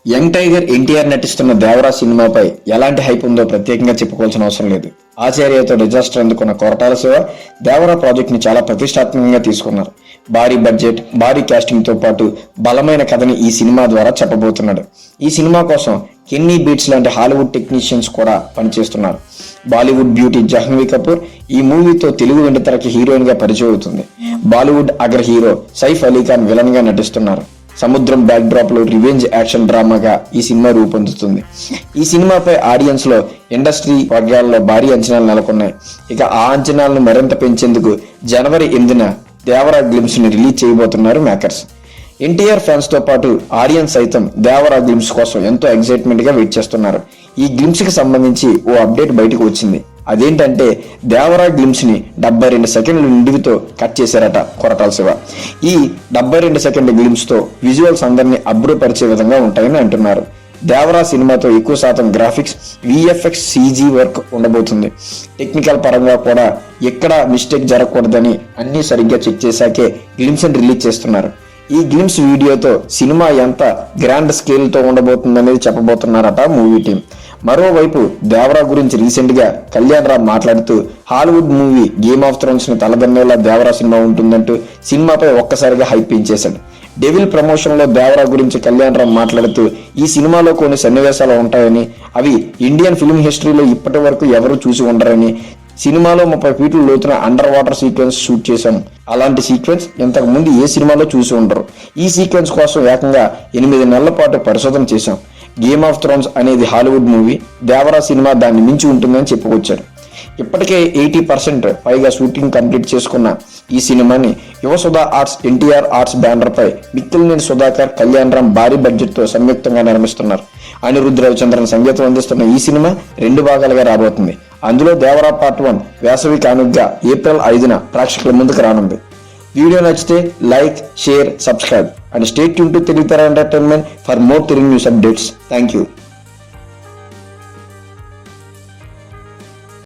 Young tiger NTR నటిస్తున్న దేవరా సినిమాపై ఎలాంటి హైప్ ఉందో ప్రత్యేకంగా చెప్పుకోవాల్సిన అవసరం లేదు. ఆచార్యతో డిజాస్టర్ అందుకున్న కొరటాల శివ దేవరా ప్రాజెక్ట్ ని చాలా ప్రతిష్టాత్మకంగా తీసుకున్నారు. భారీ బడ్జెట్, భారీ కాస్టింగ్ తో పాటు బలమైన కథని ఈ సినిమా ద్వారా చెప్పబోతున్నాడు. ఈ సినిమా కోసం కెన్నీ బీట్స్ లాంటి హాలీవుడ్ టెక్నీషియన్స్ కూడా పనిచేస్తున్నారు. బాలీవుడ్ బ్యూటీ జాహ్నవి కపూర్ ఈ మూవీతో తెలుగు వెండితెరకి హీరోయిన్ గా పరిచయం అవుతుంది. బాలీవుడ్ అగ్ర హీరో సైఫ్ అలీ ఖాన్ విలన్ గా నటిస్తున్నారు. సముద్రం బ్యాక్ డ్రాప్ లో రివెంజ్ యాక్షన్ డ్రామాగా ఈ సినిమా రూపొందుతుంది. ఈ సినిమాపై ఆడియన్స్ లో ఇండస్ట్రీ వర్గాల్లో భారీ అంచనాలు నెలకొన్నాయి. ఇక ఆ అంచనాలను మరింత పెంచేందుకు జనవరి 8న దేవరా గ్లిమ్స్ ని రిలీజ్ చేయబోతున్నారు మేకర్స్. ఎన్టీఆర్ ఫ్యాన్స్ తో పాటు ఆడియన్స్ సైతం దేవరా గ్లిమ్స్ కోసం ఎంతో ఎక్సైట్మెంట్ గా వెయిట్ చేస్తున్నారు. ఈ గ్లిమ్స్ కి సంబంధించి ఓ అప్డేట్ బయటకు వచ్చింది. అదేంటంటే దేవరా గ్లిమ్స్ ని 72 సెకండ్ల నిడివితో కట్ చేశారట కొరటాల శివ. ఈ 72 సెకండ్ల గ్లిమ్స్ తో విజువల్స్ అందరినీ అబ్బురపరిచే విధంగా ఉంటాయని అంటున్నారు. దేవరా సినిమాతో ఎక్కువ శాతం గ్రాఫిక్స్, విఎఫ్ఎక్స్, సిజీ వర్క్ ఉండబోతుంది. టెక్నికల్ పరంగా కూడా ఎక్కడా మిస్టేక్ జరగకూడదని అన్ని సరిగ్గా చెక్ చేశాకే గ్లిమ్స్ ని రిలీజ్ చేస్తున్నారు. ఈ గ్లిమ్స్ వీడియోతో సినిమా ఎంత గ్రాండ్ స్కేల్ తో ఉండబోతుందనేది చెప్పబోతున్నారట మూవీ టీం. మరోవైపు దేవరా గురించి రీసెంట్ గా కళ్యాణ్ రామ్ మాట్లాడుతూ Hollywood movie game of Thrones ని తలదన్నేలా దేవరా సినిమా ఉంటుందంటూ సినిమాపై ఒక్కసారిగా హైప్ పెంచేశాడు. డెవిల్ ప్రమోషన్ లో దేవరా గురించి కళ్యాణ్ రామ్ మాట్లాడుతూ ఈ సినిమాలో కొన్ని సన్నివేశాలు ఉంటాయని, అవి ఇండియన్ ఫిల్మ్ హిస్టరీలో ఇప్పటి వరకు ఎవరు చూసి ఉండరని, సినిమాలో 30 ఫీట్ల లోతున అండర్ వాటర్ సీక్వెన్స్ షూట్ చేశాం. అలాంటి సీక్వెన్స్ ఇంతకు ముందు ఏ సినిమాలో చూసి ఉండరు. ఈ సీక్వెన్స్ కోసం ఏకంగా 8 నెలల పాటు పరిశోధన చేశాం. గేమ్ ఆఫ్ థ్రోన్స్ అనేది హాలీవుడ్ మూవీ, దేవరా సినిమా దాన్ని మించి ఉంటుందని చెప్పుకొచ్చారు. ఇప్పటికే 80% పైగా షూటింగ్ కంప్లీట్ చేసుకున్న ఈ సినిమాని యువసుధా ఆర్ట్స్, ఎన్టీఆర్ ఆర్ట్స్ బ్యానర్ పై మిక్కిలినేని సుధాకర్, కళ్యాణ్ రామ్ భారీ బడ్జెట్ తో సంయుక్తంగా నిర్మిస్తున్నారు. అనిరుద్ధ్ రవిచంద్రన్ సంగీతం అందిస్తున్న ఈ సినిమా 2 భాగాలుగా రాబోతుంది. అందులో దేవరా పార్ట్ 1 వేసవి కానుకగా ఏప్రిల్ 5న ప్రేక్షకుల ముందుకు రానుంది. వీడియో నచ్చితే like, share, subscribe and stay tune to Telugu Tera entertainment for more Telugu news updates. Thank you.